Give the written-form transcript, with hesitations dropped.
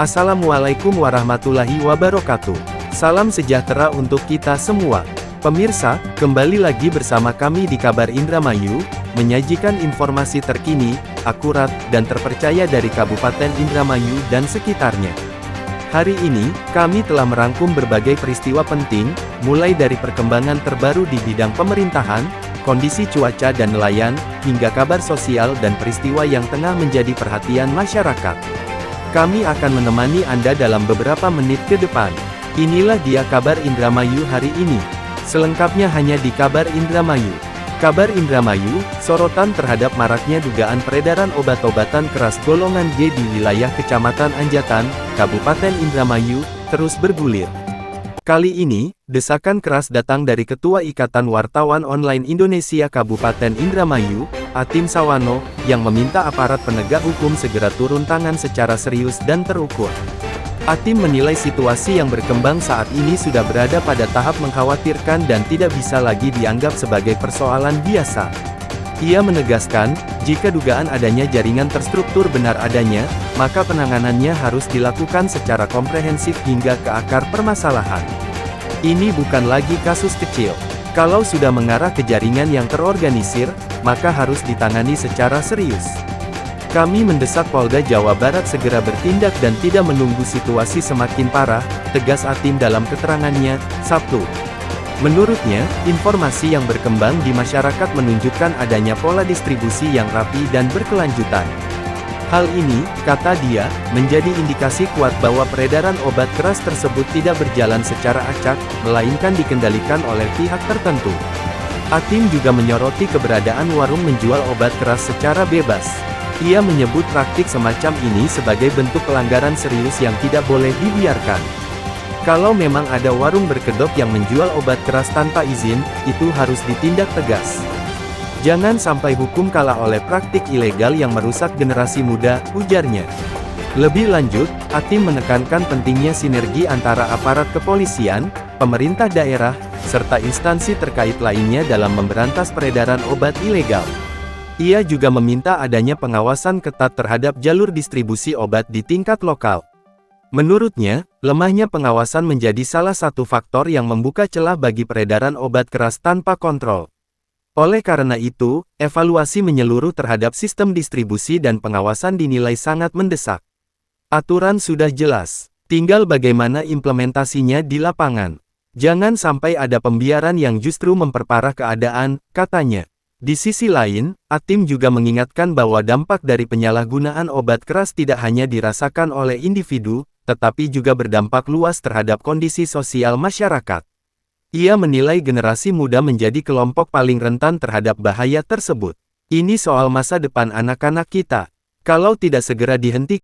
Assalamualaikum warahmatullahi wabarakatuh. Salam sejahtera untuk kita semua. Pemirsa, kembali lagi bersama kami di Kabar Indramayu, menyajikan informasi terkini, akurat, dan terpercaya dari Kabupaten Indramayu dan sekitarnya. Hari ini, kami telah merangkum berbagai peristiwa penting, mulai dari perkembangan terbaru di bidang pemerintahan, kondisi cuaca dan nelayan, hingga kabar sosial dan peristiwa yang tengah menjadi perhatian masyarakat. Kami akan menemani Anda dalam beberapa menit ke depan. Inilah dia kabar Indramayu hari ini. Selengkapnya hanya di Kabar Indramayu. Kabar Indramayu, sorotan terhadap maraknya dugaan peredaran obat-obatan keras golongan G di wilayah Kecamatan Anjatan, Kabupaten Indramayu, terus bergulir. Kali ini, desakan keras datang dari Ketua Ikatan Wartawan Online Indonesia Kabupaten Indramayu, Atim Sawano, yang meminta aparat penegak hukum segera turun tangan secara serius dan terukur. Atim menilai situasi yang berkembang saat ini sudah berada pada tahap mengkhawatirkan dan tidak bisa lagi dianggap sebagai persoalan biasa. Ia menegaskan, jika dugaan adanya jaringan terstruktur benar adanya, maka penanganannya harus dilakukan secara komprehensif hingga ke akar permasalahan. Ini bukan lagi kasus kecil. Kalau sudah mengarah ke jaringan yang terorganisir, maka harus ditangani secara serius. Kami mendesak Polda Jawa Barat segera bertindak dan tidak menunggu situasi semakin parah, tegas Atim dalam keterangannya, Sabtu. Menurutnya, informasi yang berkembang di masyarakat menunjukkan adanya pola distribusi yang rapi dan berkelanjutan. Hal ini, kata dia, menjadi indikasi kuat bahwa peredaran obat keras tersebut tidak berjalan secara acak, melainkan dikendalikan oleh pihak tertentu. Atim juga menyoroti keberadaan warung menjual obat keras secara bebas. Ia menyebut praktik semacam ini sebagai bentuk pelanggaran serius yang tidak boleh dibiarkan. Kalau memang ada warung berkedok yang menjual obat keras tanpa izin, itu harus ditindak tegas. Jangan sampai hukum kalah oleh praktik ilegal yang merusak generasi muda, ujarnya. Lebih lanjut, Atim menekankan pentingnya sinergi antara aparat kepolisian, pemerintah daerah, serta instansi terkait lainnya dalam memberantas peredaran obat ilegal. Ia juga meminta adanya pengawasan ketat terhadap jalur distribusi obat di tingkat lokal. Menurutnya, lemahnya pengawasan menjadi salah satu faktor yang membuka celah bagi peredaran obat keras tanpa kontrol. Oleh karena itu, evaluasi menyeluruh terhadap sistem distribusi dan pengawasan dinilai sangat mendesak. Aturan sudah jelas, tinggal bagaimana implementasinya di lapangan. Jangan sampai ada pembiaran yang justru memperparah keadaan, katanya. Di sisi lain, Atim juga mengingatkan bahwa dampak dari penyalahgunaan obat keras tidak hanya dirasakan oleh individu, tetapi juga berdampak luas terhadap kondisi sosial masyarakat. Ia menilai generasi muda menjadi kelompok paling rentan terhadap bahaya tersebut. Ini soal masa depan anak-anak kita. Kalau tidak segera dihentikan,